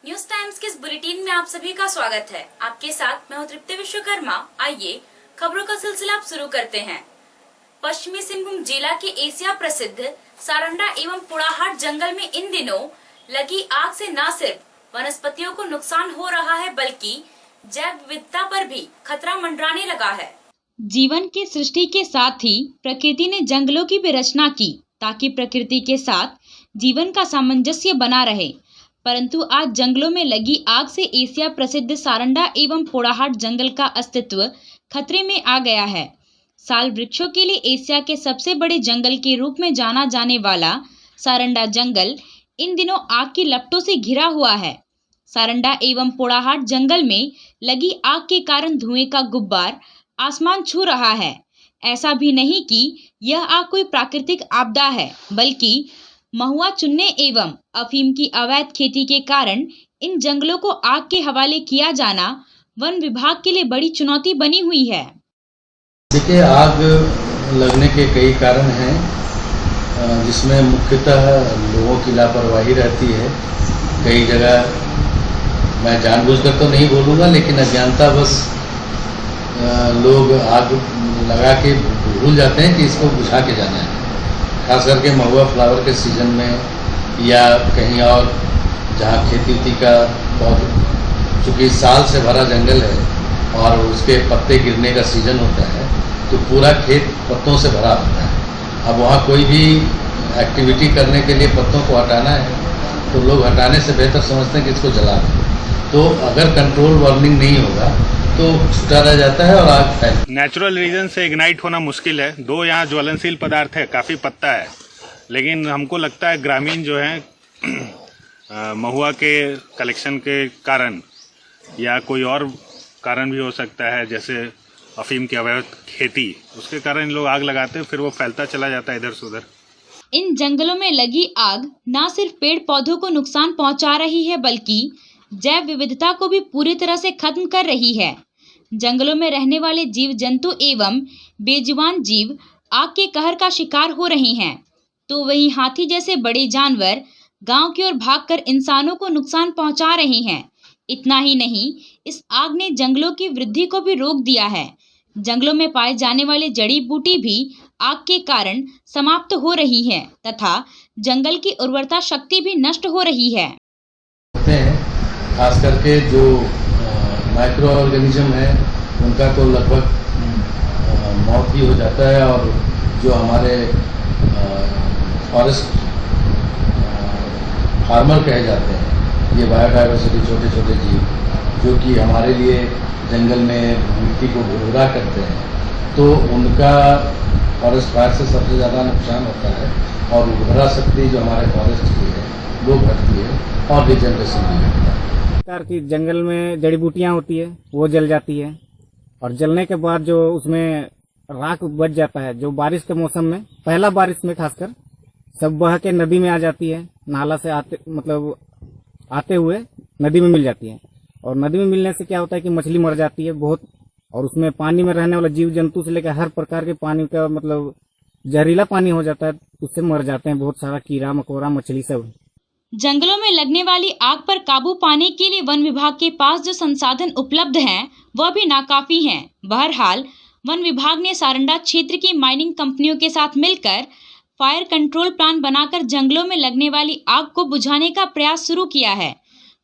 News times के इस bulletin में आप सभी का स्वागत है। आपके साथ मैं हूं तृप्ति विश्वकर्मा। आइए खबरों का सिलसिला आप शुरू करते हैं। पश्चिमी सिंहभूम जिला के एशिया प्रसिद्ध सारंडा एवं पुड़ाहाट जंगल में इन दिनों लगी आग से न सिर्फ वनस्पतियों को नुकसान हो रहा है बल्कि जैव विविधता पर भी खतरा मंडराने लगा है। जीवन की सृष्टि के साथ ही प्रकृति ने जंगलों की भी रचना की ताकि प्रकृति के साथ जीवन का सामंजस्य बना रहे, परंतु आज जंगलों में लगी आग से एशिया प्रसिद्ध सारंडा एवं पुड़ाहाट जंगल का अस्तित्व खतरे में आ गया है। साल वृक्षों के लिए एशिया के सबसे बड़े जंगल के रूप में जाना जाने वाला सारंडा जंगल इन दिनों आग की लपटों से घिरा हुआ है। सारंडा एवं पुड़ाहाट जंगल में लगी आग के कारण धुएं का गुब्बार आसमान छू रहा है। ऐसा भी नहीं कि यह आग कोई प्राकृतिक आपदा है, बल्कि महुआ चुनने एवं अफीम की अवैध खेती के कारण इन जंगलों को आग के हवाले किया जाना वन विभाग के लिए बड़ी चुनौती बनी हुई है। देखिए, आग लगने के कई कारण हैं, जिसमें मुख्यतः लोगों की लापरवाही रहती है। कई जगह मैं जानबूझकर तो नहीं बोलूँगा, लेकिन अज्ञानतावश लोग आग लगा के भूल जाते हैं कि इसको बुझा के जाना है। खास करके महुआ फ्लावर के सीज़न में या कहीं और जहाँ खेती उती का बहुत, चूँकि साल से भरा जंगल है और उसके पत्ते गिरने का सीज़न होता है तो पूरा खेत पत्तों से भरा होता है। अब वहाँ कोई भी एक्टिविटी करने के लिए पत्तों को हटाना है तो लोग हटाने से बेहतर समझते हैं कि इसको जला दें। तो अगर कंट्रोल वार्निंग नहीं होगा तो छुटा रह जाता है और आग फैल। नेचुरल रीजन से इग्नाइट होना मुश्किल है। दो यहाँ ज्वलनशील पदार्थ है, काफ़ी पत्ता है, लेकिन हमको लगता है ग्रामीण जो हैं महुआ के कलेक्शन के कारण या कोई और कारण भी हो सकता है, जैसे अफीम की अवैध खेती, उसके कारण लोग आग लगाते हैं, फिर वो फैलता चला जाता है इधर से उधर। इन जंगलों में लगी आग न सिर्फ पेड़ पौधों को नुकसान पहुंचा रही है बल्कि जैव विविधता को भी पूरी तरह से खत्म कर रही है। जंगलों में रहने वाले जीव जंतु एवं बेजुबान जीव आग के कहर का शिकार हो रहे हैं, तो वहीं हाथी जैसे बड़े जानवर गांव की ओर भागकर इंसानों को नुकसान पहुंचा रहे हैं। इतना ही नहीं, इस आग ने जंगलों की वृद्धि को भी रोक दिया है। जंगलों में पाए जाने वाले जड़ी बूटी भी आग के कारण समाप्त हो रही है तथा जंगल की उर्वरता शक्ति भी नष्ट हो रही है। खास करके जो माइक्रो ऑर्गेनिज्म है उनका तो लगभग मौत ही हो जाता है, और जो हमारे फॉरेस्ट फार्मर कहे जाते हैं, ये बायोडाइवर्सिटी छोटे छोटे जीव जो कि हमारे लिए जंगल में मिट्टी को भुरभुरा करते हैं, तो उनका फॉरेस्ट फायर से सबसे ज़्यादा नुकसान होता है और उर्वरा शक्ति जो हमारे फॉरेस्ट की है वो घटती है और रिजनरेशन भी घटता है। की जंगल में जड़ी बूटियां होती है वो जल जाती है, और जलने के बाद जो उसमें राख बच जाता है, जो बारिश के मौसम में, पहला बारिश में खासकर, सब बह के नदी में आ जाती है। नाला से आते हुए नदी में मिल जाती है, और नदी में मिलने से क्या होता है कि मछली मर जाती है बहुत, और उसमें पानी में रहने वाला जीव जंतु से लेकर हर प्रकार के पानी का जहरीला पानी हो जाता है, उससे मर जाते हैं बहुत सारा कीड़ा मकोड़ा मछली सब। जंगलों में लगने वाली आग पर काबू पाने के लिए वन विभाग के पास जो संसाधन उपलब्ध हैं वह भी नाकाफी हैं। बहरहाल वन विभाग ने सारंडा क्षेत्र की माइनिंग कंपनियों के साथ मिलकर फायर कंट्रोल प्लान बनाकर जंगलों में लगने वाली आग को बुझाने का प्रयास शुरू किया है।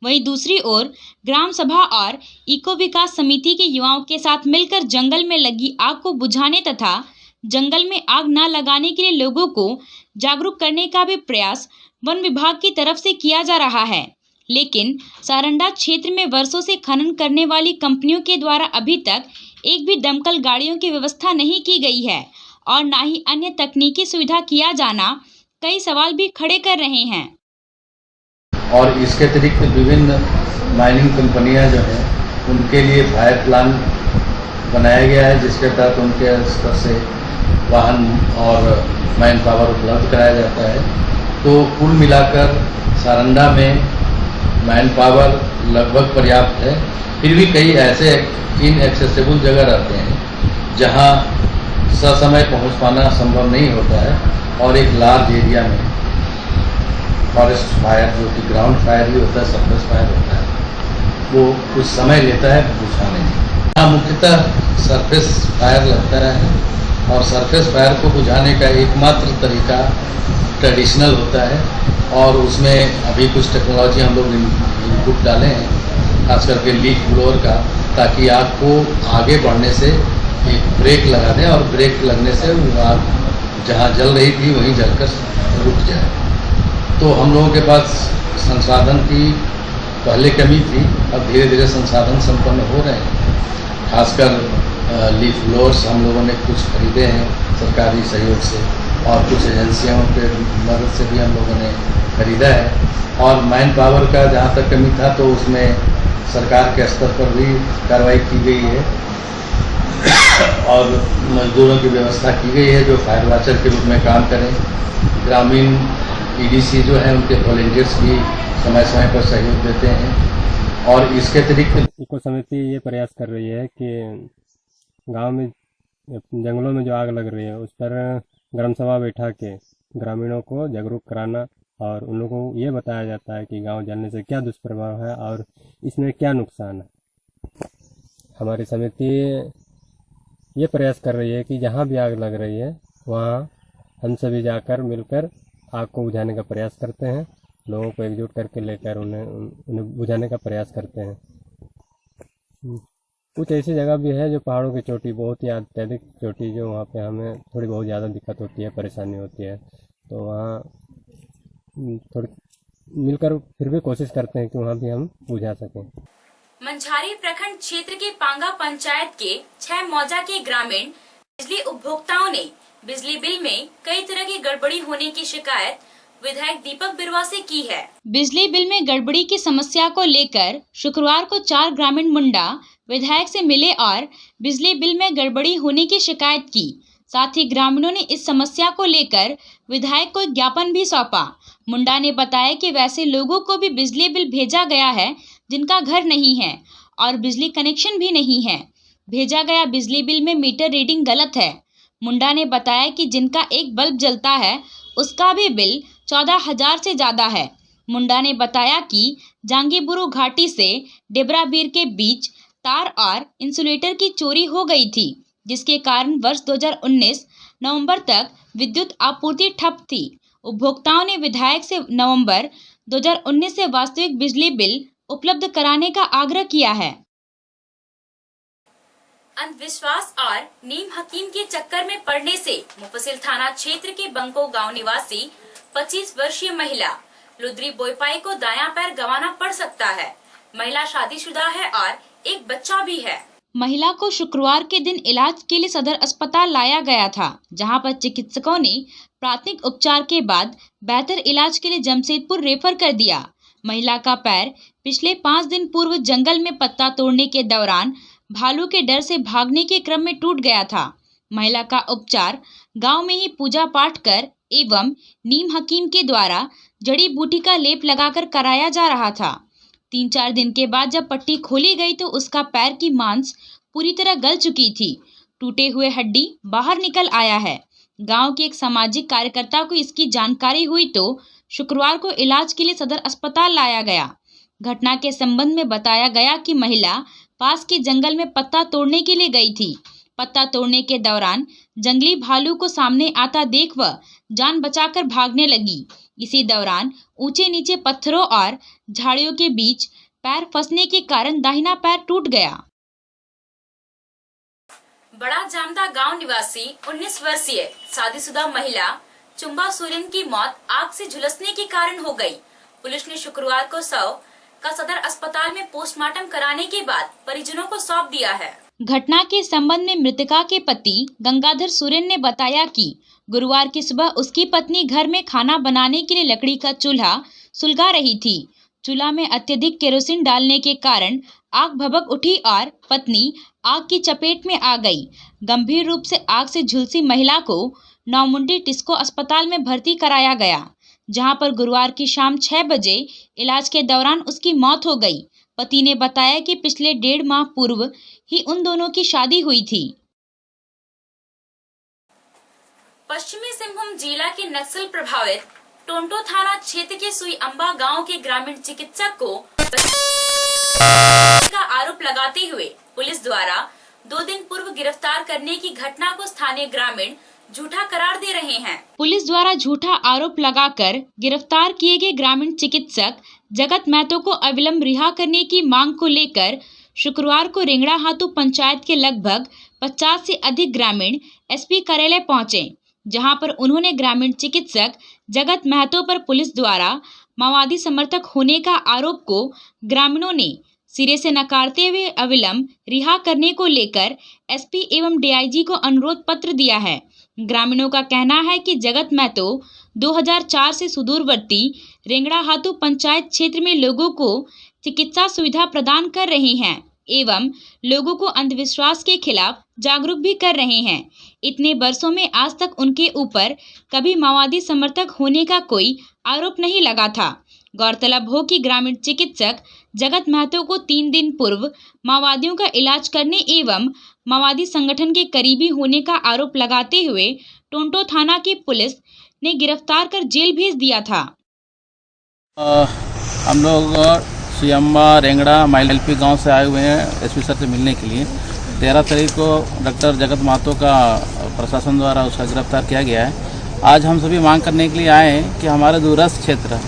वहीं दूसरी ओर ग्राम सभा और इको विकास समिति के युवाओं के साथ मिलकर जंगल में लगी आग को बुझाने तथा जंगल में आग न लगाने के लिए लोगों को जागरूक करने का भी प्रयास वन विभाग की तरफ से किया जा रहा है। लेकिन सारंडा क्षेत्र में वर्षों से खनन करने वाली कंपनियों के द्वारा अभी तक एक भी दमकल गाड़ियों की व्यवस्था नहीं की गई है और न ही अन्य तकनीकी सुविधा किया जाना कई सवाल भी खड़े कर रहे हैं। और इसके अतिरिक्त विभिन्न माइनिंग कंपनियां जो हैं उनके लिए फायर प्लान बनाया गया है, जिसके तहत उनके स्तर से वाहन और मैन पावर उपलब्ध कराया जाता है। तो कुल मिलाकर सारंडा में मैन पावर लगभग पर्याप्त है, फिर भी कई ऐसे इनएक्सेसिबल जगह रहते हैं जहां ससमय पहुंच पाना संभव नहीं होता है, और एक लार्ज एरिया में फॉरेस्ट फायर, जो कि ग्राउंड फायर भी होता है, सरफेस फायर होता है, वो कुछ समय लेता है बुझाने में। यहाँ मुख्यतः सरफेस फायर लगता है और सरफेस फायर को बुझाने का एकमात्र तरीका ट्रेडिशनल होता है, और उसमें अभी कुछ टेक्नोलॉजी हम लोग इनपुट डाले हैं, खास करके लीक ब्लोअर का, ताकि आग को आगे बढ़ने से एक ब्रेक लगा दें और ब्रेक लगने से वो आग जहाँ जल रही थी वहीं जलकर रुक जाए। तो हम लोगों के पास संसाधन की पहले कमी थी, अब धीरे धीरे संसाधन संपन्न हो रहे हैं। खासकर लीफ ब्लोअर्स हम लोगों ने कुछ खरीदे हैं सरकारी सहयोग से, और कुछ एजेंसियों के मदद से भी हम लोगों ने खरीदा है। और मैन पावर का जहाँ तक कमी था तो उसमें सरकार के स्तर पर भी कार्रवाई की गई है और मजदूरों की व्यवस्था की गई है जो फायर वॉचर के रूप में काम करें। ग्रामीण ईडीसी जो है उनके वॉलंटियर्स भी समय समय पर सहयोग देते हैं। और इसके अतिरिक्त इको समिति ये प्रयास कर रही है कि गांव में जंगलों में जो आग लग रही है उस पर ग्राम सभा बैठा के ग्रामीणों को जागरूक कराना, और उन लोगों को ये बताया जाता है कि गांव जलने से क्या दुष्प्रभाव है और इसमें क्या नुकसान है। हमारी समिति ये प्रयास कर रही है कि जहाँ भी आग लग रही है वहाँ हम सभी जाकर मिलकर आग को बुझाने का प्रयास करते हैं, लोगों को एकजुट करके लेकर उन्हें बुझाने का प्रयास करते हैं। कुछ ऐसी जगह भी है जो पहाड़ों की चोटी, बहुत ही अत्यधिक चोटी, जो वहाँ पे हमें थोड़ी बहुत ज़्यादा दिक्कत होती है, परेशानी होती है, तो वहाँ थोड़ी मिलकर फिर भी कोशिश करते हैं कि वहाँ भी हम बुझा सकें। मंझारी प्रखंड क्षेत्र के पांगा पंचायत के 6 मौजा के ग्रामीण बिजली उपभोक्ताओं ने बिजली बिल में कई तरह की गड़बड़ी होने की शिकायत विधायक दीपक बिरुवा से की है। बिजली बिल में गड़बड़ी की समस्या को लेकर शुक्रवार को 4 ग्रामीण मुंडा विधायक से मिले और बिजली बिल में गड़बड़ी होने की शिकायत की। साथ ही ग्रामीणों ने इस समस्या को लेकर विधायक को ज्ञापन भी सौंपा। मुंडा ने बताया कि वैसे लोगों को भी बिजली बिल भेजा गया है जिनका घर नहीं है और बिजली कनेक्शन भी नहीं है। भेजा गया बिजली बिल में मीटर रीडिंग गलत है। मुंडा ने बताया कि जिनका एक बल्ब जलता है उसका भी बिल 14,000 से ज्यादा है। मुंडा ने बताया कि जांगीबुरु घाटी से डेबराबीर के बीच तार और इंसुलेटर की चोरी हो गई थी, जिसके कारण वर्ष 2019 नवंबर तक विद्युत आपूर्ति ठप थी। उपभोक्ताओं ने विधायक से नवंबर 2019 से वास्तविक बिजली बिल उपलब्ध कराने का आग्रह किया है। अंधविश्वास और नीम हकीम के चक्कर में पड़ने से मुफस्सिल थाना क्षेत्र के बंको गांव निवासी 25 वर्षीय महिला लुद्री बोईपाई को दायां पैर गंवाना पड़ सकता है। महिला शादीशुदा है और एक बच्चा भी है। महिला को शुक्रवार के दिन इलाज के लिए सदर अस्पताल लाया गया था, जहां पर चिकित्सकों ने प्राथमिक उपचार के बाद बेहतर इलाज के लिए जमशेदपुर रेफर कर दिया। महिला का पैर पिछले 5 दिन पूर्व जंगल में पत्ता तोड़ने के दौरान भालू के डर से भागने के क्रम में टूट गया था। महिला का उपचार गांव में ही पूजा पाठ कर एवं नीम हकीम के द्वारा जड़ी बूटी का लेप लगाकर कराया जा रहा था। 3-4 दिन के बाद जब पट्टी खोली गई तो उसका पैर की मांस पूरी तरह गल चुकी थी। टूटे हुए हड्डी बाहर निकल आया है। गांव के एक सामाजिक कार्यकर्ता को इसकी जानकारी हुई तो शुक्रवार को इलाज के लिए सदर अस्पताल लाया गया। घटना के संबंध में बताया गया कि महिला पास के जंगल में पत्ता तोड़ने के लिए गई थी। पत्ता तोड़ने के दौरान जंगली भालू को सामने आता देख वह जान बचाकर भागने लगी। इसी दौरान ऊंचे नीचे पत्थरों और झाड़ियों के बीच पैर फंसने के कारण दाहिना पैर टूट गया। बड़ा जामदा गांव निवासी 19 वर्षीय शादीशुदा महिला चुम्बा सोरेन की मौत आग से झुलसने के कारण हो गई। पुलिस ने शुक्रवार को शव का सदर अस्पताल में पोस्टमार्टम कराने के बाद परिजनों को सौंप दिया है। घटना के संबंध में मृतका के पति गंगाधर सोरेन ने बताया कि गुरुवार की सुबह उसकी पत्नी घर में खाना बनाने के लिए लकड़ी का चूल्हा सुलगा रही थी। चूल्हा में अत्यधिक केरोसिन डालने के कारण आग भभक उठी और पत्नी आग की चपेट में आ गई। गंभीर रूप से आग से झुलसी महिला को नौमुंडी टिस्को अस्पताल में भर्ती कराया गया, जहां पर गुरुवार की शाम 6 बजे इलाज के दौरान उसकी मौत हो गई। पति ने बताया कि पिछले 1.5 माह पूर्व ही उन दोनों की शादी हुई थी। पश्चिमी सिंहभूम जिला के नक्सल प्रभावित टोंटो थाना क्षेत्र के सुई अम्बा गाँव के ग्रामीण चिकित्सक को का आरोप लगाते हुए पुलिस द्वारा 2 दिन पूर्व गिरफ्तार करने की घटना को स्थानीय ग्रामीण झूठा करार दे रहे हैं। पुलिस द्वारा झूठा आरोप लगाकर गिरफ्तार किए गए ग्रामीण चिकित्सक जगत महतो को अविलंब रिहा करने की मांग को लेकर शुक्रवार को रेंगड़ा हातू पंचायत के लगभग 50 से अधिक ग्रामीण एसपी कार्यालय पहुंचे, जहां पर उन्होंने ग्रामीण चिकित्सक जगत महतो पर पुलिस द्वारा माओवादी समर्थक होने का आरोप को ग्रामीणों ने सिरे से नकारते हुए अविलंब रिहा करने को लेकर एसपी एवं डीआईजी को अनुरोध पत्र दिया है। ग्रामीणों का कहना है कि जगत महतो 2004 से सुदूरवर्ती रेंगड़ा हातू पंचायत क्षेत्र में लोगों को चिकित्सा सुविधा प्रदान कर रहे हैं एवं लोगों को अंधविश्वास के खिलाफ जागरूक भी कर रहे हैं। इतने वर्षों में आज तक उनके ऊपर कभी माओवादी समर्थक होने का कोई आरोप नहीं लगा था। गौरतलब हो कि ग्रामीण चिकित्सक जगत महतो को 3 दिन पूर्व माओवादियों का इलाज करने एवं माओवादी संगठन के करीबी होने का आरोप लगाते हुए टोंटो थाना की पुलिस ने गिरफ्तार कर जेल भेज दिया था। हम लोग सुयम्बा रेंगड़ा माइलपी गांव से आए हुए हैं एसपी सर से मिलने के लिए। 13 तारीख को डॉक्टर जगत महतो का प्रशासन द्वारा उसका गिरफ्तार किया गया है। आज हम सभी मांग करने के लिए आए हैं कि हमारे दूरस्थ क्षेत्र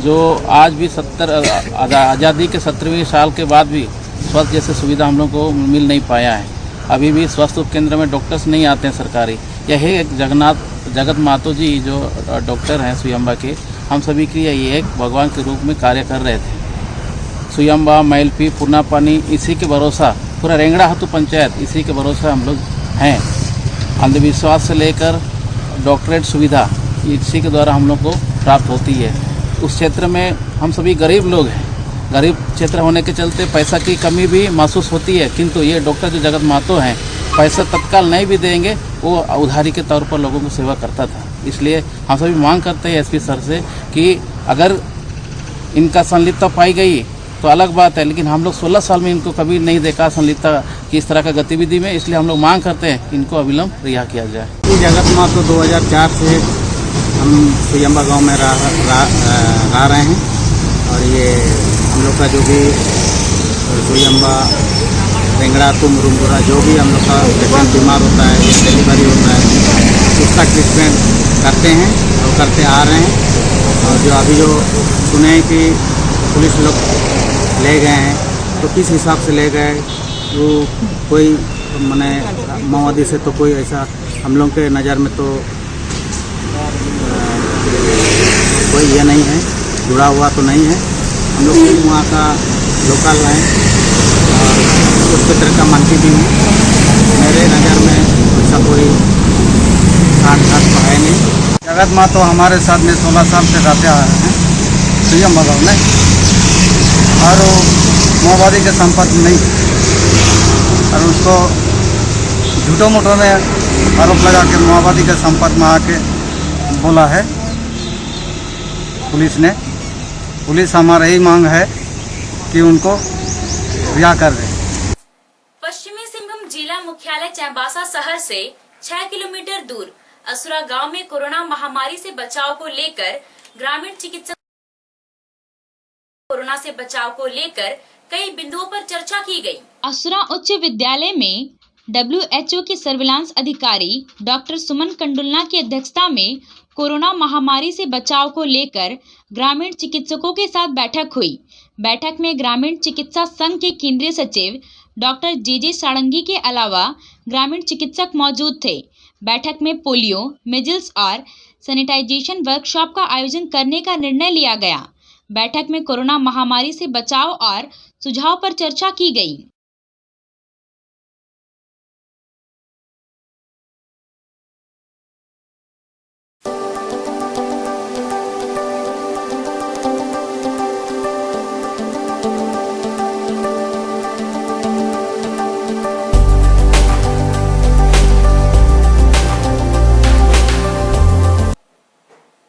जो आज भी आज़ादी के 17वीं साल के बाद भी स्वास्थ्य जैसे सुविधा हम लोग को मिल नहीं पाया है। अभी भी स्वास्थ्य उपकेंद्र में डॉक्टर्स नहीं आते हैं सरकारी। यही एक जगत महतो जी जो डॉक्टर हैं सुयम्बा के, हम सभी के लिए ये एक भगवान के रूप में कार्य कर रहे थे। सुयम्बा माइलपी पुरना पानी इसी के भरोसा, पूरा रेंगड़ा हातू पंचायत इसी के भरोसा हम लोग हैं। अंधविश्वास से लेकर डॉक्टरेट सुविधा इसी के द्वारा हम लोग को प्राप्त होती है। उस क्षेत्र में हम सभी गरीब लोग हैं। गरीब क्षेत्र होने के चलते पैसा की कमी भी महसूस होती है, किंतु ये डॉक्टर जो जगत महतो हैं पैसा तत्काल नहीं भी देंगे, वो उधारी के तौर पर लोगों को सेवा करता था। इसलिए हम सभी मांग करते हैं एसपी सर से कि अगर इनका संलिप्तता पाई गई तो अलग बात है, लेकिन हम लोग 16 साल में इनको कभी नहीं देखा संलिप्तता की इस तरह का गतिविधि में। इसलिए हम लोग मांग करते हैं कि इनको अविलंब रिहा किया जाए। जगत महतो 2004 से हम सुयम्बा गांव में रह रहे हैं और ये हम लोग का जो भी सुयम्बा रेंगड़ा मुरुंगुरा जो भी हम लोग का पेशेंट बीमार होता है या डिलीवरी होता है उसका ट्रीटमेंट करते हैं और करते आ रहे हैं। और जो अभी जो सुने कि पुलिस लोग ले गए हैं तो किस हिसाब से ले गए, वो कोई माने माओवादी से तो कोई ऐसा हम लोग के नज़र में तो कोई ये नहीं है, जुड़ा हुआ तो नहीं है। हम लोग भी वहाँ का लोकल हैं और उस क्षेत्र का मंत्री भी हूँ। मेरे नज़र में ऐसा कोई कांड तो है नहीं। जगत महतो हमारे साथ में 16 साल से रहते आ रहे हैं सुयम्बा गाँव में और वो माओवादी के संपर्क में नहीं और उसको झूठो मोटो में आरोप लगा के माओवादी के संपर्क में आके बोला है पुलिस ने। पुलिस हमारा यही मांग है कि उनको रिहा कर दे। पश्चिमी सिंहभूम जिला मुख्यालय चाईबासा शहर से 6 किलोमीटर दूर असुरा गांव में कोरोना महामारी से बचाव को लेकर ग्रामीण चिकित्सक कोरोना से बचाव को लेकर कई बिंदुओं पर चर्चा की गई। असुरा उच्च विद्यालय में WHO की सर्विलांस अधिकारी डॉक्टर सुमन कंडुलना की अध्यक्षता में कोरोना महामारी से बचाव को लेकर ग्रामीण चिकित्सकों के साथ बैठक हुई। बैठक में ग्रामीण चिकित्सा संघ के केंद्रीय सचिव डॉक्टर जे सारंगी के अलावा ग्रामीण चिकित्सक मौजूद थे। बैठक में पोलियो, मिजल्स और सैनिटाइजेशन वर्कशॉप का आयोजन करने का निर्णय लिया गया। बैठक में कोरोना महामारी से बचाव और सुझाव पर चर्चा की गई।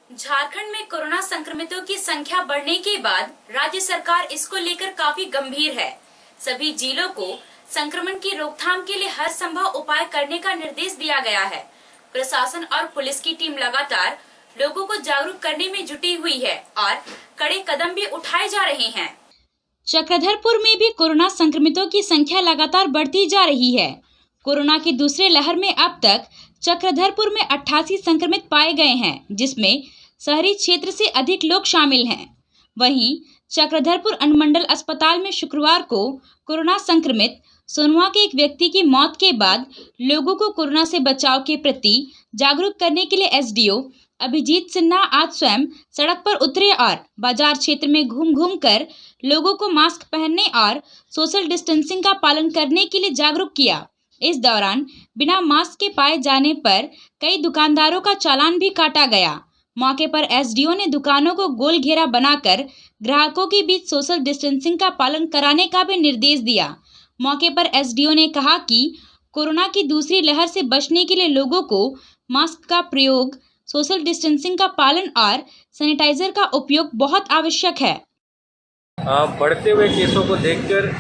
झारखंड में कोरोना संक्रमितों की संख्या बढ़ने के बाद राज्य सरकार इसको लेकर काफी गंभीर है। सभी जिलों को संक्रमण की रोकथाम के लिए हर संभव उपाय करने का निर्देश दिया गया है। प्रशासन और पुलिस की टीम लगातार लोगों को जागरूक करने में जुटी हुई है और कड़े कदम भी उठाए जा रहे हैं। चक्रधरपुर में भी कोरोना संक्रमितों की संख्या लगातार बढ़ती जा रही है। कोरोना की दूसरे लहर में अब तक चक्रधरपुर में 88 संक्रमित पाए गए हैं, जिसमें शहरी क्षेत्र से अधिक लोग शामिल हैं। वहीं चक्रधरपुर अनुमंडल अस्पताल में शुक्रवार को कोरोना संक्रमित सोनुआ के एक व्यक्ति की मौत के बाद लोगों को कोरोना से बचाव के प्रति जागरूक करने के लिए एसडीओ अभिजीत सिन्हा आज स्वयं सड़क पर उतरे और बाजार क्षेत्र में घूम घूम कर लोगों को मास्क पहनने और सोशल डिस्टेंसिंग का पालन करने के लिए जागरूक किया। इस दौरान बिना मास्क के पाए जाने पर कई दुकानदारों का चालान भी काटा गया। मौके पर एसडीओ ने दुकानों को गोल घेरा बनाकर ग्राहकों के बीच सोशल डिस्टेंसिंग का पालन कराने का भी निर्देश दिया। मौके पर एसडीओ ने कहा कि कोरोना की दूसरी लहर से बचने के लिए लोगों को मास्क का प्रयोग, सोशल डिस्टेंसिंग का पालन और सैनिटाइजर का उपयोग बहुत आवश्यक है। बढ़ते हुए केसों को देखकर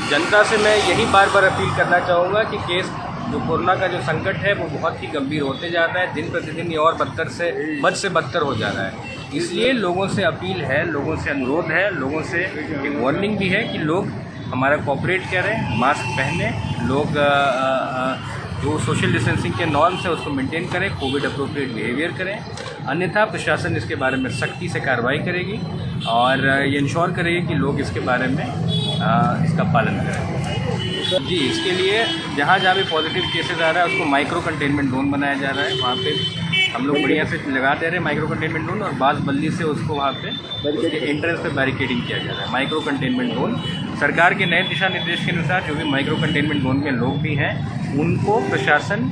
जनता से मैं यही बार बार अपील करना चाहूँगा कि केस जो कोरोना का जो संकट है वो बहुत ही गंभीर होते जा रहा है। दिन प्रतिदिन ये और बद से बदतर हो जा रहा है। इसलिए लोगों से अपील है, लोगों से अनुरोध है, लोगों से एक वार्निंग भी है कि लोग हमारा कोऑपरेट करें, मास्क पहने, लोग जो सोशल डिस्टेंसिंग के नॉर्म्स है उसको मेंटेन करें, कोविड अप्रोप्रिएट बिहेवियर करें। अन्यथा प्रशासन इसके बारे में सख्ती से कार्रवाई करेगी और ये इंश्योर करेगी कि लोग इसके बारे में इसका पालन करें। जी, इसके लिए जहाँ जहाँ भी पॉजिटिव केसेस आ रहा है उसको माइक्रो कंटेनमेंट जोन बनाया जा रहा है। वहाँ पे हम लोग बढ़िया से लगा दे रहे हैं माइक्रो कंटेनमेंट जोन और बाज़ बल्ली से उसको वहाँ पे उसके एंट्रेंस पे बैरिकेडिंग किया जा रहा है। माइक्रो कंटेनमेंट जोन सरकार के नए दिशा निर्देश के अनुसार जो भी माइक्रो कंटेनमेंट जोन में लोग भी हैं उनको प्रशासन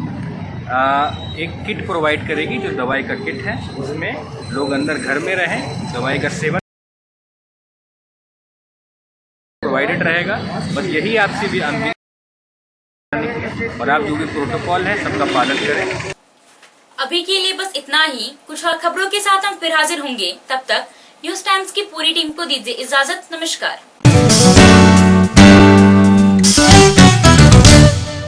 एक किट प्रोवाइड करेगी जो दवाई का किट है। उसमें लोग अंदर घर में रहें, दवाई का सेवन प्रोवाइडेड रहेगा। बस यही आपसे भी और आप जो भी प्रोटोकॉल है सबका पालन करें। अभी के लिए बस इतना ही। कुछ और खबरों के साथ हम फिर हाजिर होंगे। तब तक न्यूज़ टाइम्स की पूरी टीम को दीजिए इजाजत। नमस्कार।